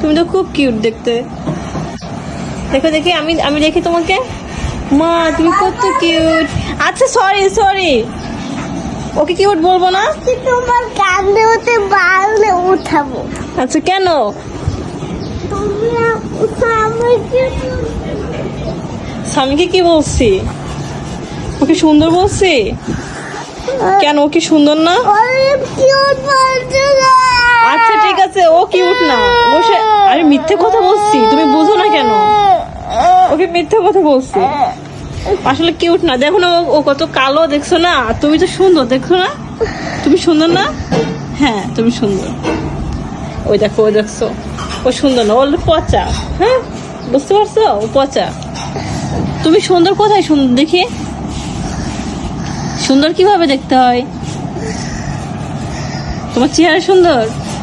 তুমি তো খুব কিউট দেখতে। দেখো দেখি, আমি আমি দেখি তোমাকে। মা তুমি কত কিউট। আচ্ছা সরি সরি, ওকে কিউট বলবো না। তোমার কান্দে উঠে বাড়লে উঠাবো। আচ্ছা কেন? স্বামীকে কি বলছি? ওকে সুন্দর বলছি কেন? ও কি সুন্দর না? আচ্ছা ঠিক আছে, ও কিউট না। বসে আমি মিথ্যে কথা বলছি, তুমি বুঝো না কেন? ওকে মিথ্যে কথা বলছি, আসলে কিউট না। দেখো না ও কত কালো, দেখছো না? তুমি তো সুন্দর, দেখছো না? তুমি সুন্দর না? হ্যাঁ তুমি সুন্দর। ওই দেখো, ওই দেখছো, ও সুন্দর না, ও পচা। হ্যাঁ বুঝতে পারছো, ও পচা। তুমি সুন্দর কোথায়? সুন্দর দেখি, সুন্দর কিভাবে দেখতে হয়? তোমার চেহারা সুন্দর।